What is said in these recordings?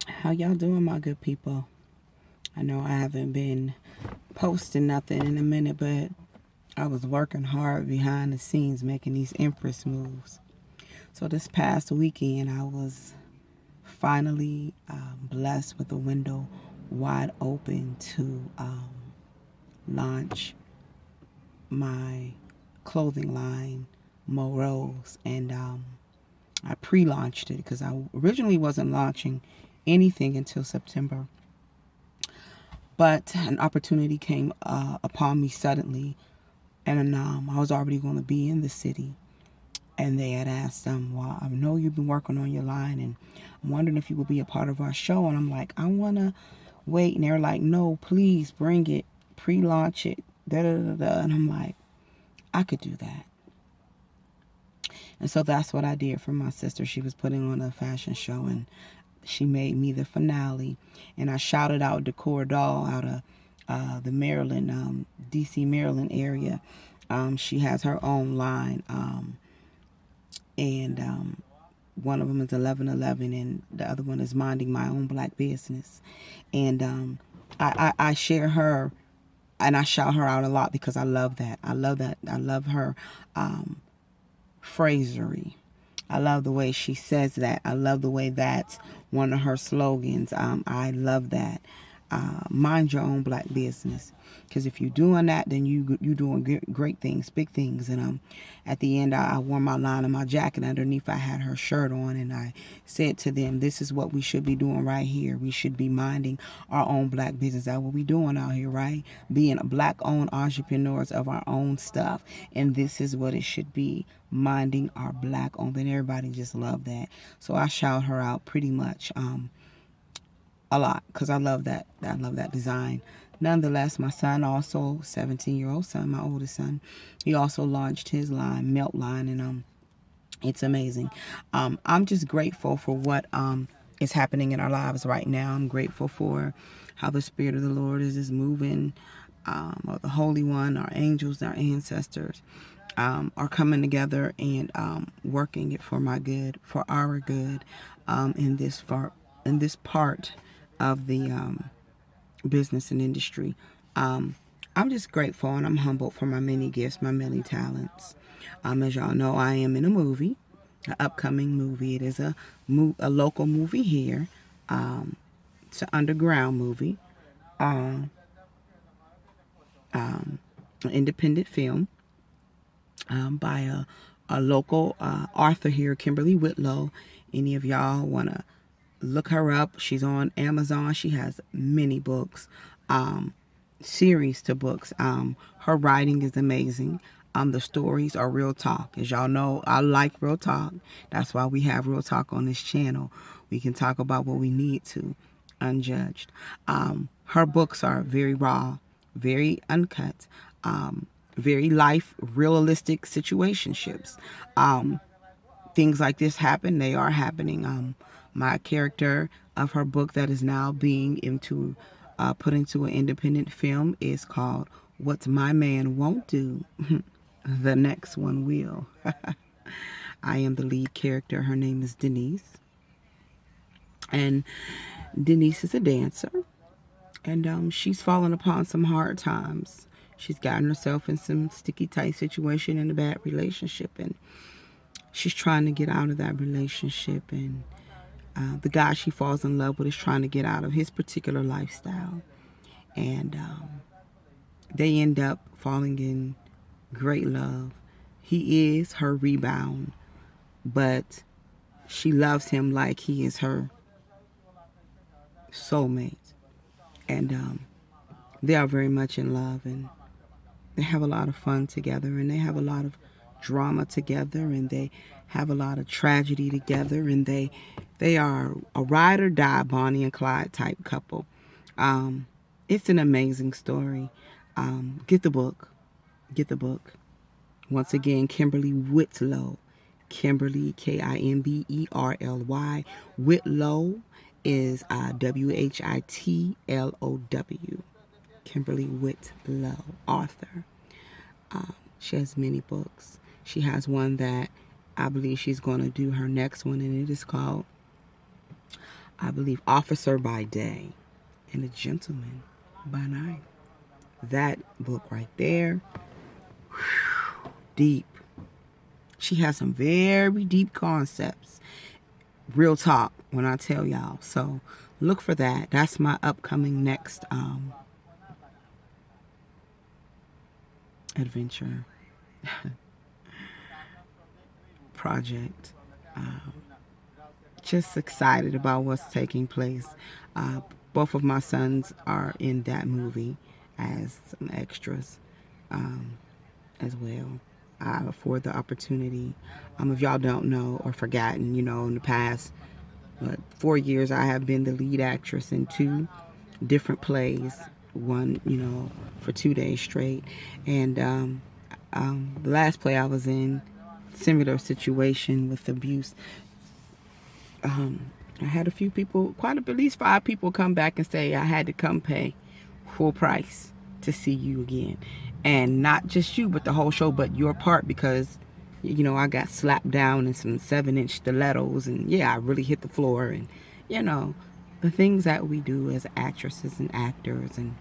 How y'all doing, my good people? I know I haven't been posting nothing in a minute, but I was working hard behind the scenes making these Empress moves. So this past weekend, I was finally blessed with a window wide open to launch my clothing line, Morose, and I pre-launched it because I originally wasn't launching anything until September. But an opportunity came upon me suddenly, and I was already going to be in the city. And they had asked them, well, I know you've been working on your line, and I'm wondering if you would be a part of our show. And I'm like, I want to wait. And they're like, no, please bring it, pre-launch it, da da da da. And I'm like, I could do that. And so that's what I did for my sister. She was putting on a fashion show, and she made me the finale. And I shouted out Decor Doll out of the Maryland, DC, Maryland area. She has her own line, and one of them is 1111, and the other one is Minding My Own Black Business. And I share her, and I shout her out a lot because I love that. I love that. I love her phrasery. I love the way she says that. I love the way that's one of her slogans. I love that. Mind your own black business, because if you're doing that, then you doing great things, big things. And at the end, I wore my line of my jacket. Underneath, I had her shirt on, and I said to them, "This is what we should be doing right here. We should be minding our own black business. That's what we doing out here, right? Being black-owned entrepreneurs of our own stuff, and this is what it should be." Minding our black-owned, and everybody just loved that. So I shout her out pretty much. A lot, because I love that. I love that design. Nonetheless, my son also, 17-year-old son, my oldest son, he also launched his line, Melt line, and it's amazing. I'm just grateful for what is happening in our lives right now. I'm grateful for how the Spirit of the Lord is moving, or the Holy One, our angels, our ancestors, are coming together and working it for my good, for our good, in this part of the business and industry. Um, I'm just grateful and I'm humbled for my many gifts, my many talents. As y'all know, I am in a movie, an upcoming movie. It is a local movie here. It's an underground movie, uh, an independent film, by a local author here, Kimberly Whitlow. Any of y'all want to look her up? She's on Amazon. She has many books, series to books. Her writing is amazing. The stories are real talk. As y'all know, I like real talk. That's why we have real talk on this channel. We can talk about what we need to, unjudged. Her books are very raw, very uncut, very life, realistic situationships. Things like this happen. They are happening. My character of her book that is now being put into an independent film is called "What My Man Won't Do." The next one will. I am the lead character. Her name is Denise, and Denise is a dancer, and she's fallen upon some hard times. She's gotten herself in some sticky tight situation in a bad relationship, and she's trying to get out of that relationship. And the guy she falls in love with is trying to get out of his particular lifestyle, and they end up falling in great love. He is her rebound, but she loves him like he is her soulmate. And they are very much in love, and they have a lot of fun together, and they have a lot of drama together, and they have a lot of tragedy together, and they are a ride or die Bonnie and Clyde type couple. Um, it's an amazing story. Get the book. Get the book. Once again, Kimberly Whitlow. Kimberly, Kimberly. Whitlow is Whitlow. Kimberly Whitlow, author. She has many books. She has one that I believe she's going to do her next one, and it is called I believe, Officer by Day and a Gentleman by Night. That book right there, deep. She has some very deep concepts. Real talk when I tell y'all. So look for that. That's my upcoming next adventure project. Just excited about what's taking place. Both of my sons are in that movie as some extras as well. I afford the opportunity. If y'all don't know or forgotten, in the past 4 years I have been the lead actress in 2 different plays. One, for 2 days straight. And the last play I was in, similar situation with abuse. I had a few people, at least 5 people come back and say I had to come pay full price to see you again. And not just you, but the whole show, but your part, because, I got slapped down in some 7-inch stilettos, and yeah, I really hit the floor, and, the things that we do as actresses and actors, and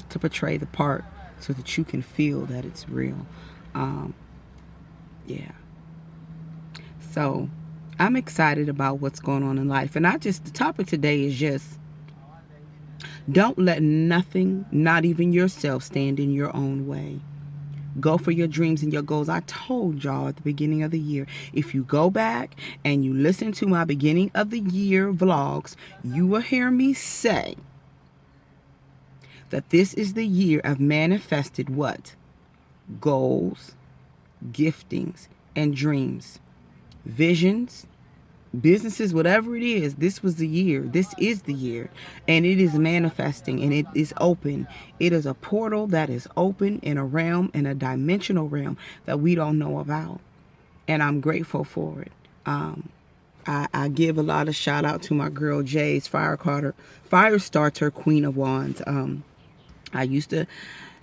to portray the part so that you can feel that it's real. Yeah. So I'm excited about what's going on in life. And the topic today is just, don't let nothing, not even yourself, stand in your own way. Go for your dreams and your goals. I told y'all at the beginning of the year, if you go back and you listen to my beginning of the year vlogs, you will hear me say that this is the year of manifested what? Goals, giftings, and dreams. Visions, businesses, whatever it is, this was the year. This is the year. And it is manifesting, and it is open. It is a portal that is open in a realm, in a dimensional realm that we don't know about. And I'm grateful for it. I give a lot of shout out to my girl Jay's Firestarter Queen of Wands. I used to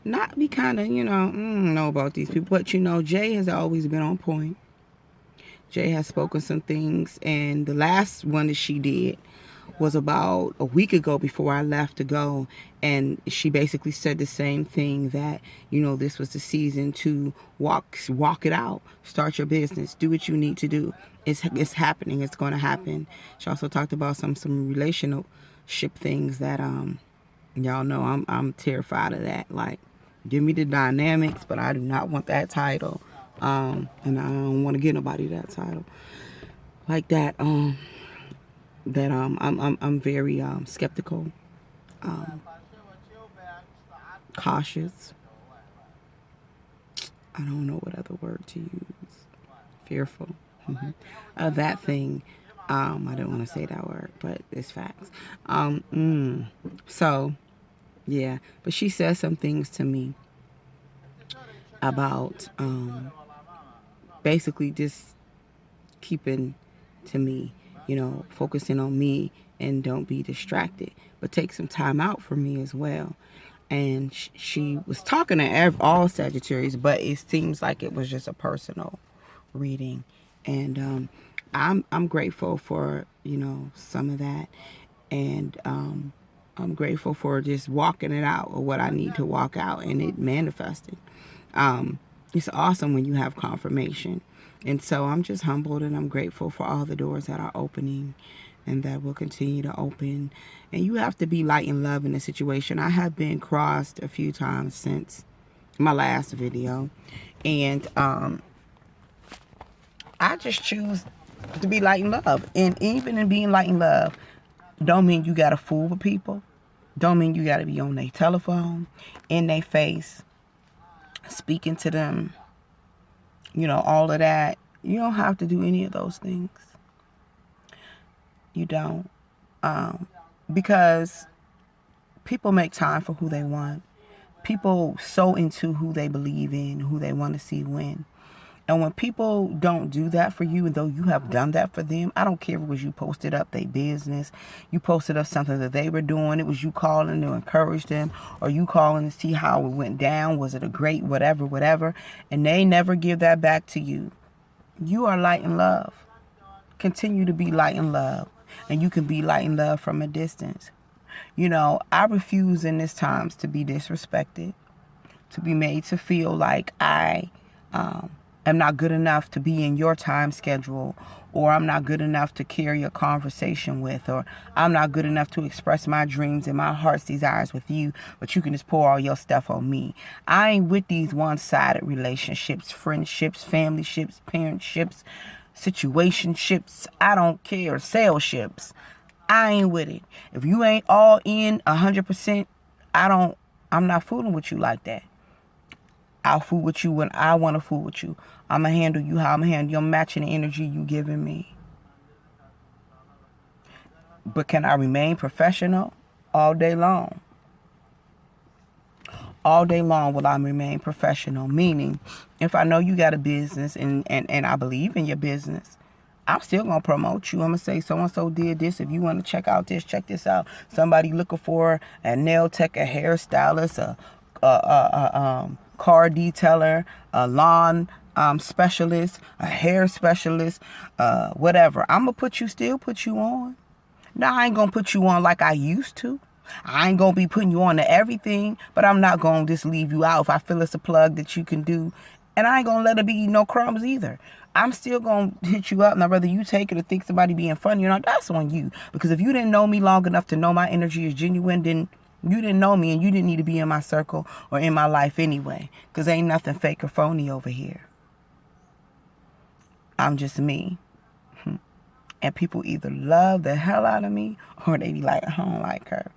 not be kind of, know about these people, but Jay has always been on point. Jay has spoken some things, and the last one that she did was about a week ago before I left to go, and she basically said the same thing, that this was the season to walk it out, start your business, do what you need to do. It's happening. It's going to happen. She also talked about some relationship things that y'all know I'm terrified of that. Like, give me the dynamics, but I do not want that title. And I don't want to give nobody that title like that. I'm very skeptical, cautious. I don't know what other word to use. Fearful. That thing. I don't want to say that word, but it's facts. So yeah, but she says some things to me about basically just keeping to me, focusing on me, and don't be distracted, but take some time out for me as well. And she was talking to all Sagittarius, but it seems like it was just a personal reading. And I'm grateful for some of that, and I'm grateful for just walking it out, or what I need to walk out, and it manifesting. It's awesome when you have confirmation. And so I'm just humbled, and I'm grateful for all the doors that are opening and that will continue to open. And you have to be light and love in the situation. I have been crossed a few times since my last video. And I just choose to be light and love. And even in being light and love, don't mean you got to fool with people. Don't mean you got to be on their telephone, in their face, speaking to them, all of that. You don't have to do any of those things. You don't. Because people make time for who they want. People so into who they believe in, who they want to see win. And when people don't do that for you, and though you have done that for them, I don't care if it was you posted up their business, you posted up something that they were doing, it was you calling to encourage them, or you calling to see how it went down, was it a great whatever, and they never give that back to you. You are light and love. Continue to be light and love. And you can be light and love from a distance. You know, I refuse in this times to be disrespected, to be made to feel like I am not good enough to be in your time schedule, or I'm not good enough to carry a conversation with, or I'm not good enough to express my dreams and my heart's desires with you, but you can just pour all your stuff on me. I ain't with these one-sided relationships, friendships, familyships, parentships, situationships, I don't care, saleships. I ain't with it. If you ain't all in 100%, I'm not fooling with you like that. I'll fool with you when I want to fool with you. I'm going to handle you how I'm going to handle you. I'm matching the energy you giving me. But can I remain professional? All day long. All day long will I remain professional. Meaning, if I know you got a business and I believe in your business, I'm still going to promote you. I'm going to say so-and-so did this. If you want to check out this, check this out. Somebody looking for a nail tech, a hairstylist, a car detailer, a lawn specialist, a hair specialist, whatever. I'm going to still put you on. Now, I ain't going to put you on like I used to. I ain't going to be putting you on to everything, but I'm not going to just leave you out if I feel it's a plug that you can do. And I ain't going to let it be no crumbs either. I'm still going to hit you up. Now, whether you take it or think somebody being funny or not, that's on you. Because if you didn't know me long enough to know my energy is genuine, then you didn't know me and you didn't need to be in my circle or in my life anyway. Because ain't nothing fake or phony over here. I'm just me. And people either love the hell out of me or they be like, I don't like her.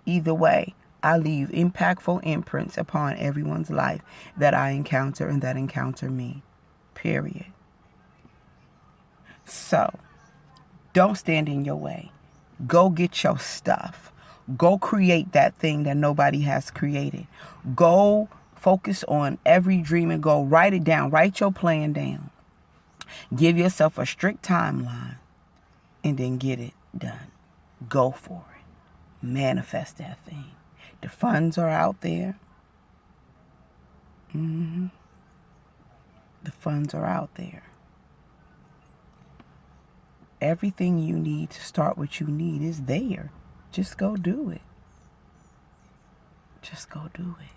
Either way, I leave impactful imprints upon everyone's life that I encounter and that encounter me. Period. So, don't stand in your way. Go get your stuff. Go create that thing that nobody has created. Go focus on every dream and goal. Write it down. Write your plan down. Give yourself a strict timeline and then get it done. Go for it. Manifest that thing. The funds are out there. The funds are out there. Everything you need to start what you need is there. Just go do it. Just go do it.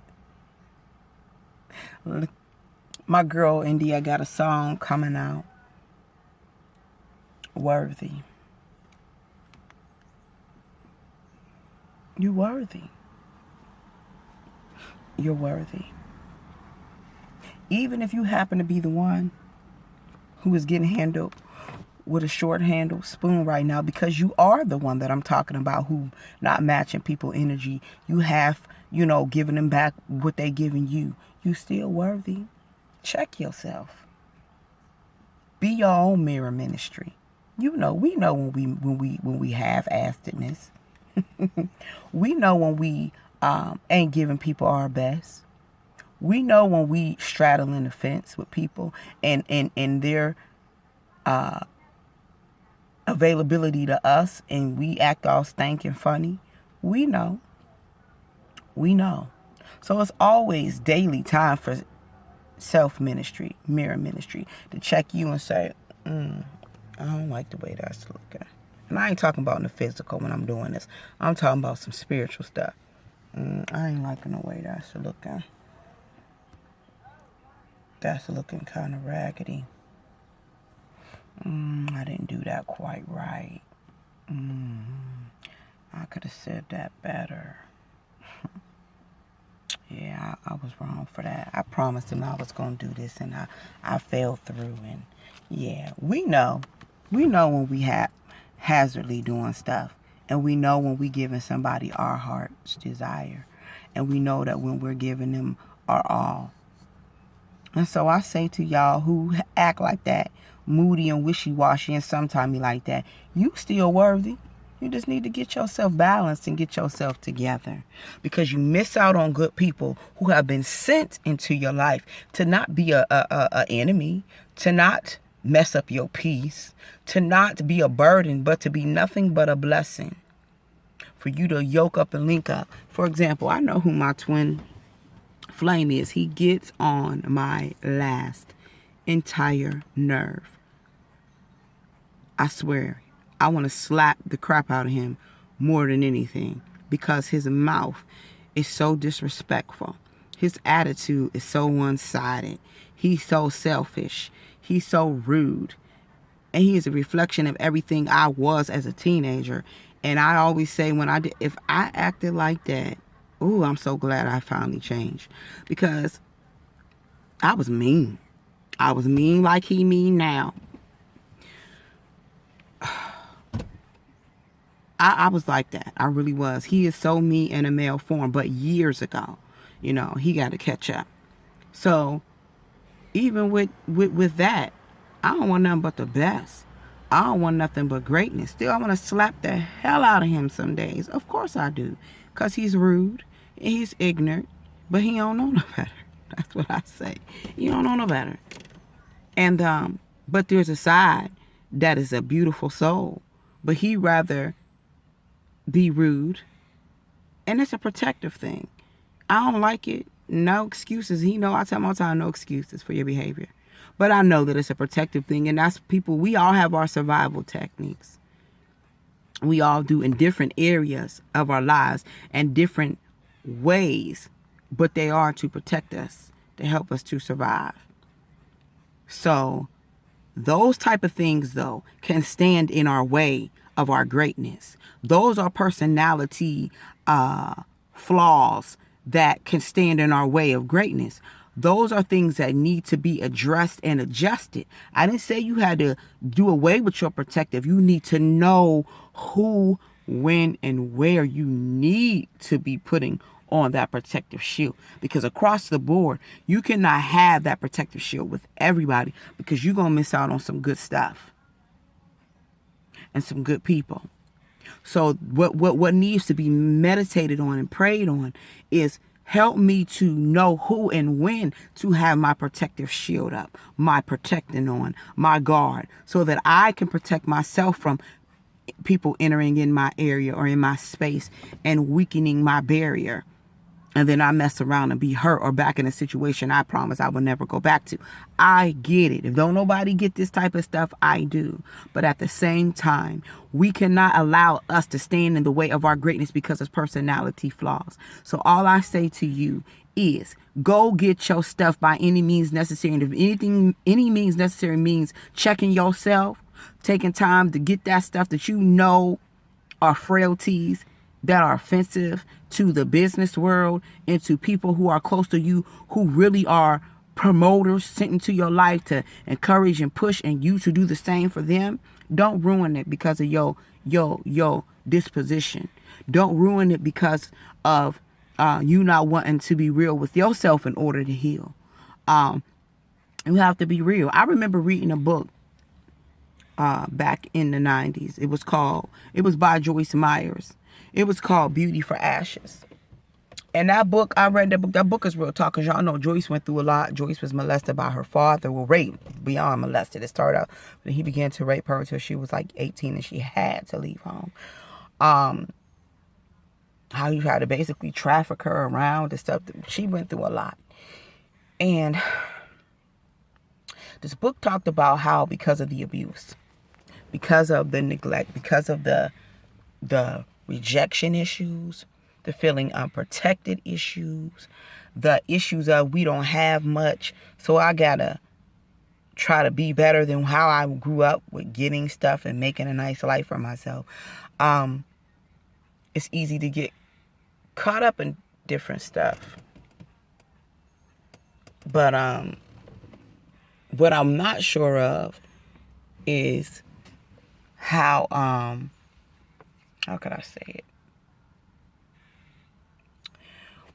Look, my girl India got a song coming out. Worthy. You're worthy. You're worthy. Even if you happen to be the one who is getting handled with a short handle spoon right now, because you are the one that I'm talking about who not matching people energy. You have, giving them back what they giving you. You still worthy. Check yourself. Be your own mirror ministry. We know when we half-assedness. We know when we ain't giving people our best. We know when we straddling the fence with people and their availability to us, and we act all stank and funny. We know. So it's always daily time for self-ministry, mirror ministry, to check you and say, I don't like the way that's looking. And I ain't talking about in the physical when I'm doing this. I'm talking about some spiritual stuff. I ain't liking the way that's looking. That's looking kind of raggedy. I didn't do that quite right. I could have said that better. Yeah, I was wrong for that. I promised him I was going to do this, and I fell through. And yeah, we know when we hazardly doing stuff, and we know when we giving somebody our heart's desire, and we know that when we're giving them our all. And so I say to y'all who act like that, moody and wishy-washy, and sometimes you like that, you still worthy. You just need to get yourself balanced and get yourself together, because you miss out on good people who have been sent into your life to not be a enemy, to not mess up your peace, to not be a burden, but to be nothing but a blessing. For you to yoke up and link up. For example, I know who my twin flame is. He gets on my last entire nerve. I swear. I want to slap the crap out of him more than anything, because his mouth is so disrespectful. His attitude is so one-sided. He's so selfish. He's so rude. And he is a reflection of everything I was as a teenager. And I always say, if I acted like that, ooh, I'm so glad I finally changed. Because I was mean. I was mean like he mean now. I was like that. I really was. He is so mean in a male form, but years ago, he got to catch up. So even with that, I don't want nothing but the best. I don't want nothing but greatness. Still, I want to slap the hell out of him some days. Of course I do. Because he's rude. And he's ignorant. But he don't know no better. That's what I say. He don't know no better. And, but there's a side that is a beautiful soul. But he rather be rude. And it's a protective thing. I don't like it. No excuses. I tell him all the time, no excuses for your behavior. But I know that it's a protective thing, and that's people, we all have our survival techniques. We all do in different areas of our lives and different ways, but they are to protect us, to help us to survive. So those type of things, though, can stand in our way of our greatness. Those are personality flaws that can stand in our way of greatness. Those are things that need to be addressed and adjusted. I didn't say you had to do away with your protective. You need to know who, when, and where you need to be putting on that protective shield. Because across the board, you cannot have that protective shield with everybody, because you're going to miss out on some good stuff and some good people. So what needs to be meditated on and prayed on is, help me to know who and when to have my protective shield up, my protecting on, my guard, so that I can protect myself from people entering in my area or in my space and weakening my barrier. And then I mess around and be hurt or back in a situation I promise I will never go back to. I get it. If don't nobody get this type of stuff, I do. But at the same time, we cannot allow us to stand in the way of our greatness because of personality flaws. So all I say to you is, go get your stuff by any means necessary. And if any means necessary means checking yourself, taking time to get that stuff that you know are frailties, that are offensive to the business world and to people who are close to you, who really are promoters sent into your life to encourage and push, and you to do the same for them. Don't ruin it because of your disposition. Don't ruin it because of you not wanting to be real with yourself in order to heal. You have to be real. I remember reading a book back in the 90s. It was by Joyce Myers. It was called Beauty for Ashes. And that book, I read that book. That book is real talk, because y'all know Joyce went through a lot. Joyce was molested by her father. Well, raped beyond molested. It started out when he began to rape her until she was like 18 and she had to leave home. How he tried to basically traffic her around and stuff. She went through a lot. And this book talked about how, because of the abuse, because of the neglect, because of the rejection issues, the feeling unprotected issues, the issues of we don't have much, so I gotta try to be better than how I grew up with getting stuff and making a nice life for myself. It's easy to get caught up in different stuff. But what I'm not sure of is how could I say it?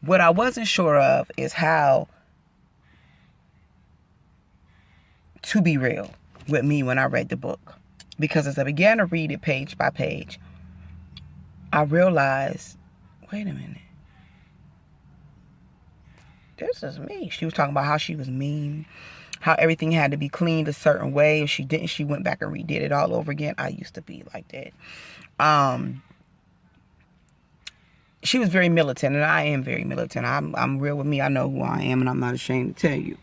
What I wasn't sure of is how to be real with me when I read the book. Because as I began to read it page by page, I realized, wait a minute. This is me. She was talking about how she was mean, how everything had to be cleaned a certain way. If she didn't, she went back and redid it all over again. I used to be like that. She was very militant, and I am very militant. I'm real with me. I know who I am, and I'm not ashamed to tell you.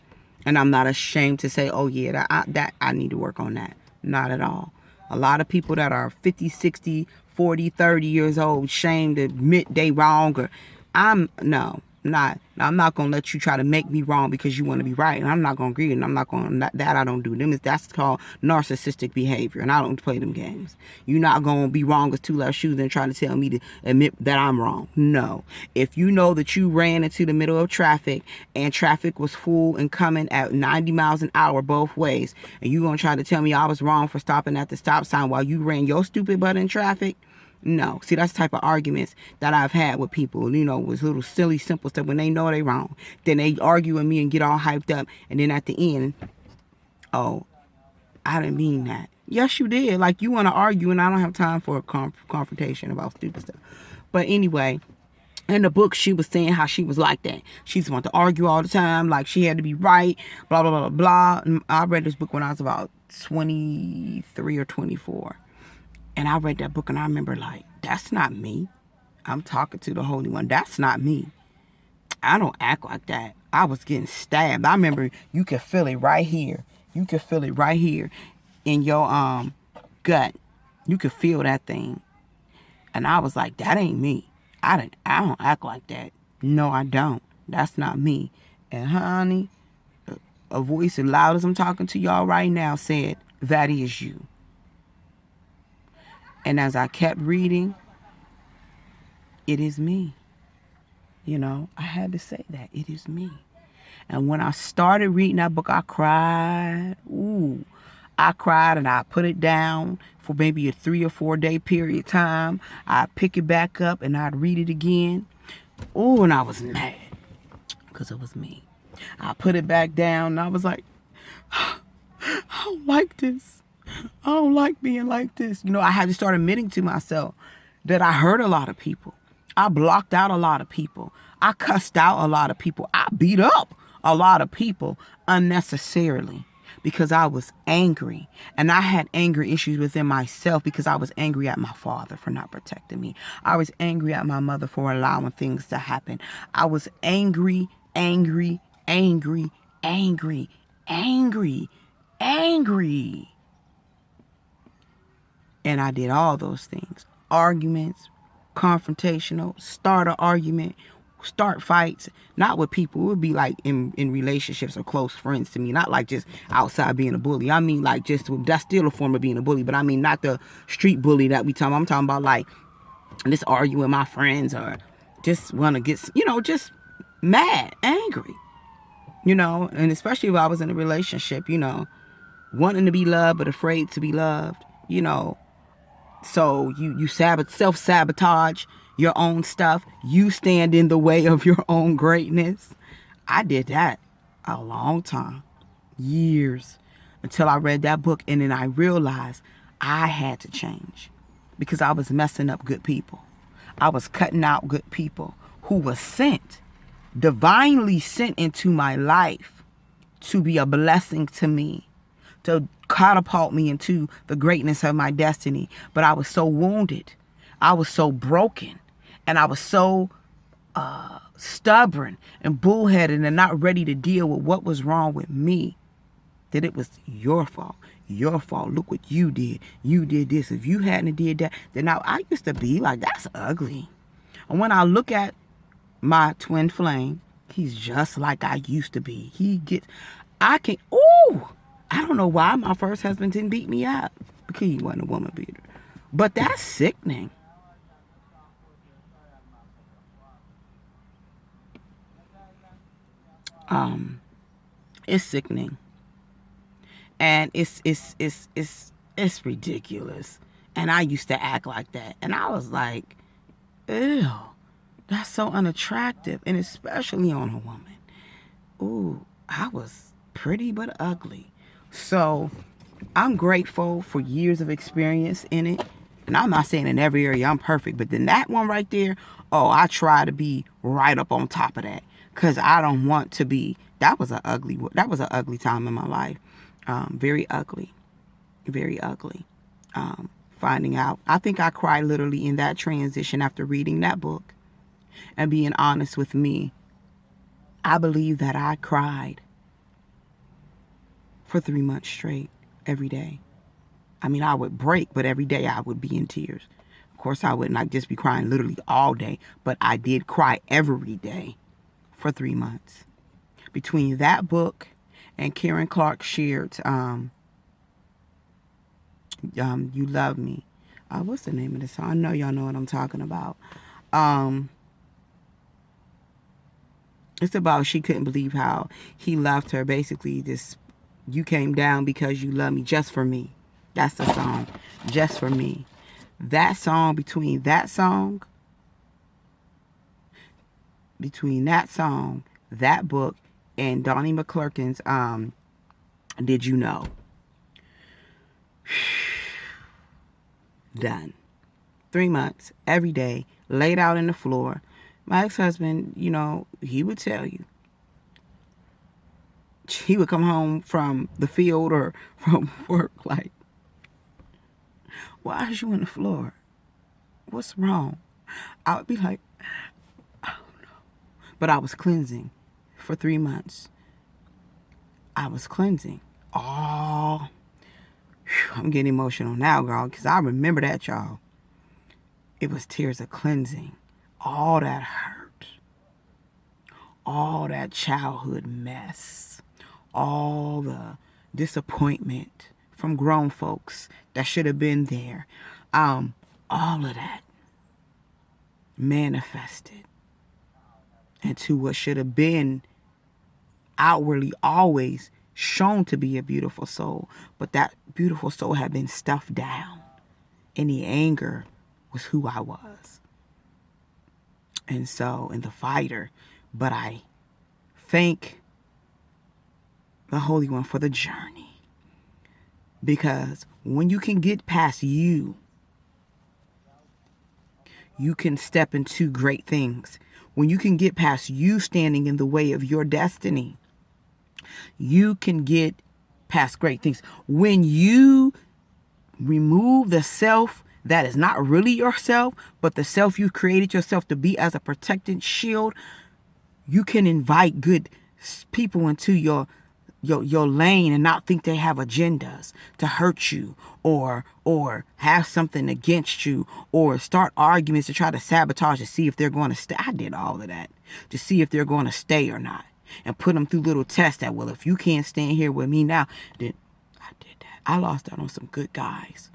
And I'm not ashamed to say, oh yeah, that I need to work on that. Not at all. A lot of people that are 50, 60, 40, 30 years old, ashamed to admit they wrong. Or I'm not gonna let you try to make me wrong because you want to be right, and I'm not gonna agree, and I'm not gonna that I don't do. That's called narcissistic behavior, and I don't play them games. You're not gonna be wrong as two left shoes and try to tell me to admit that I'm wrong. No, if you know that you ran into the middle of traffic and traffic was full and coming at 90 miles an hour both ways, and you gonna try to tell me I was wrong for stopping at the stop sign while you ran your stupid butt in traffic. No. See, that's the type of arguments that I've had with people, with little silly, simple stuff when they know they wrong. Then they argue with me and get all hyped up. And then at the end, oh, I didn't mean that. Yes, you did. Like, you want to argue, and I don't have time for a confrontation about stupid stuff. But anyway, in the book, she was saying how she was like that. She just wanted to argue all the time, like she had to be right, blah, blah, blah, blah. And I read this book when I was about 23 or 24. And I read that book and I remember like, that's not me. I'm talking to the Holy One. That's not me. I don't act like that. I was getting stabbed. I remember you could feel it right here. You could feel it right here in your gut. You could feel that thing. And I was like, that ain't me. I don't act like that. No, I don't. That's not me. And honey, a voice as loud as I'm talking to y'all right now said, that is you. And as I kept reading, it is me. I had to say that. It is me. And when I started reading that book, I cried. Ooh, I cried and I put it down for maybe a 3 or 4 day period of time. I'd pick it back up and I'd read it again. Ooh, and I was mad because it was me. I put it back down and I was like, I don't like this. I don't like being like this. I had to start admitting to myself that I hurt a lot of people. I blocked out a lot of people. I cussed out a lot of people. I beat up a lot of people unnecessarily because I was angry. And I had anger issues within myself because I was angry at my father for not protecting me. I was angry at my mother for allowing things to happen. I was angry. And I did all those things. Arguments, confrontational, start an argument, start fights. Not with people. It would be like in relationships or close friends to me. Not like just outside being a bully. I mean like that's still a form of being a bully. But I mean not the street bully that we talking about. I'm talking about like just arguing with my friends or just want to get, just mad, angry. And especially if I was in a relationship, wanting to be loved but afraid to be loved, So you self-sabotage your own stuff. You stand in the way of your own greatness. I did that a long time, years, until I read that book. And then I realized I had to change because I was messing up good people. I was cutting out good people who were divinely sent into my life to be a blessing to me, to catapult me into the greatness of my destiny. But I was so wounded. I was so broken. And I was so stubborn and bullheaded and not ready to deal with what was wrong with me, that it was your fault. Your fault. Look what you did. You did this. If you hadn't did that, then now I used to be like, that's ugly. And when I look at my twin flame, he's just like I used to be. I don't know why my first husband didn't beat me up, because he wasn't a woman beater. But that's sickening. It's sickening. And it's ridiculous. And I used to act like that. And I was like, ew, that's so unattractive. And especially on a woman. Ooh, I was pretty but ugly. So I'm grateful for years of experience in it. And I'm not saying in every area I'm perfect, but then that one right there, I try to be right up on top of that. Because I don't want to be. That was an ugly time in my life. Very ugly. Very ugly. Finding out. I think I cried literally in that transition after reading that book and being honest with me. I believe that I cried for 3 months straight, every day. I mean, I would break, but every day I would be in tears. Of course, I wouldn't like just be crying literally all day, but I did cry every day for 3 months. Between that book and Karen Clark Sheard's You Love Me. What's the name of the song? I know y'all know what I'm talking about. It's about she couldn't believe how he loved her. Basically, this, you came down because you love me, just for me. That's the song, just for me. That song, between that song, that book, and Donnie McClurkin's Did You Know? Done. 3 months, every day, laid out in the floor. My ex-husband, you know, he would tell you. He would come home from the field or from work like, why is you on the floor? What's wrong? I would be like, I don't know. But I was cleansing for 3 months. I was cleansing. Oh, I'm getting emotional now, girl, because I remember that, y'all. It was tears of cleansing. All that hurt. All that childhood mess. All the disappointment from grown folks that should have been there. All of that manifested into what should have been outwardly always shown to be a beautiful soul, but that beautiful soul had been stuffed down, and the anger was who I was, and the fighter. But I thank the Holy One for the journey, because when you can get past you can step into great things. When you can get past you standing in the way of your destiny, you can get past great things. When you remove the self that is not really yourself, but the self you created yourself to be as a protected shield, you can invite good people into your lane and not think they have agendas to hurt you or have something against you or start arguments to try to sabotage to see if they're going to stay. I did all of that to see if they're going to stay or not, and put them through little tests that, well, if you can't stand here with me now, then I did that. I lost out on some good guys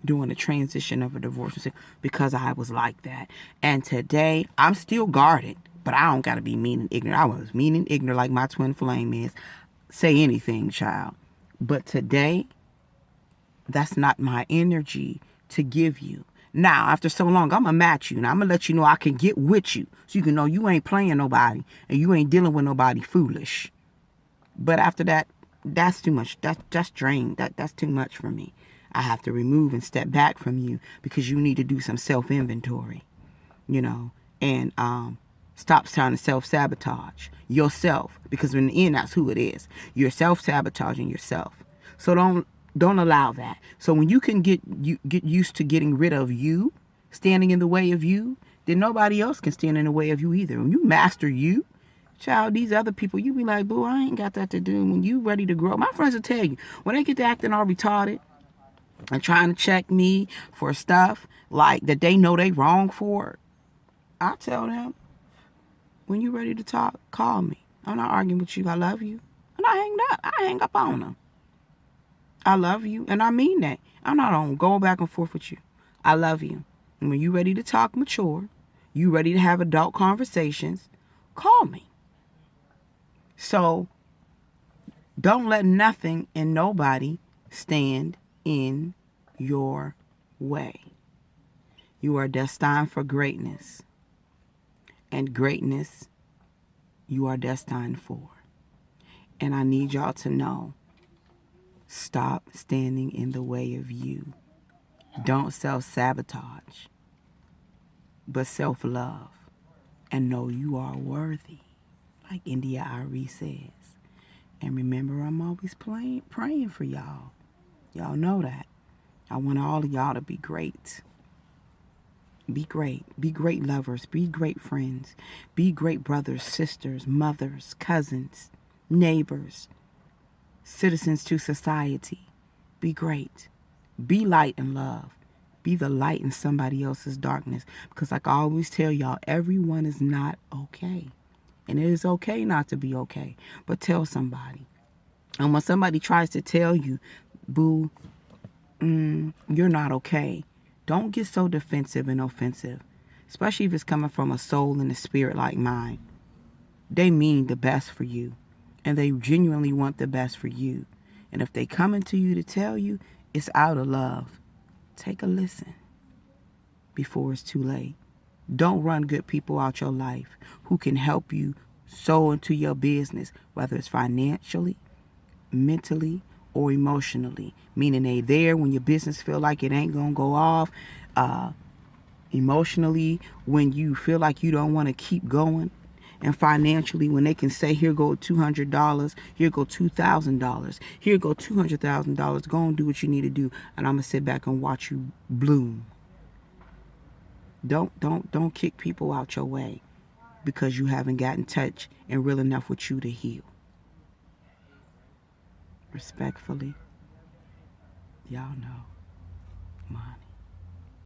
during the transition of a divorce because I was like that. And today I'm still guarded, but I don't got to be mean and ignorant. I was mean and ignorant like my twin flame is. Say anything, child. But today, that's not my energy to give you. Now, after so long, I'm going to match you. And I'm going to let you know I can get with you. So you can know you ain't playing nobody. And you ain't dealing with nobody foolish. But after that, that's too much. That's drained. That's too much for me. I have to remove and step back from you because you need to do some self-inventory. You know. And stop trying to self-sabotage yourself. Because in the end, that's who it is. You're self-sabotaging yourself. So don't allow that. So when you can get used to getting rid of you, standing in the way of you, then nobody else can stand in the way of you either. When you master you, child, these other people, you be like, boo, I ain't got that to do. When you ready to grow, my friends will tell you, when they get to acting all retarded and trying to check me for stuff like that they know they wrong for, I tell them, when you ready to talk, call me. I'm not arguing with you. I love you. And I hang up on them. I love you, and I mean that. I'm not on going back and forth with you. I love you. And when you ready to talk mature, you ready to have adult conversations, call me. So don't let nothing and nobody stand in your way. You are destined for greatness. And greatness you are destined for. And I need y'all to know, stop standing in the way of you. Don't self-sabotage, but self-love. And know you are worthy, like India Arie says. And remember, I'm always praying for y'all. Y'all know that. I want all of y'all to be great. Be great. Be great lovers. Be great friends. Be great brothers, sisters, mothers, cousins, neighbors, citizens to society. Be great. Be light and love. Be the light in somebody else's darkness. Because like I always tell y'all, everyone is not okay. And it is okay not to be okay. But tell somebody. And when somebody tries to tell you, boo, you're not okay, don't get so defensive and offensive. Especially if it's coming from a soul and a spirit like mine. They mean the best for you. And they genuinely want the best for you. And if they coming to you to tell you, it's out of love. Take a listen before it's too late. Don't run good people out your life who can help you sow into your business, whether it's financially, mentally, or emotionally. Meaning they there when your business feel like it ain't gonna go off. Emotionally, when you feel like you don't want to keep going. And financially, when they can say, here go $200, here go $2,000, here go $200,000, go and do what you need to do, and I'm gonna sit back and watch you bloom. Don't kick people out your way because you haven't gotten touch and real enough with you to heal. Respectfully, y'all know, Monty.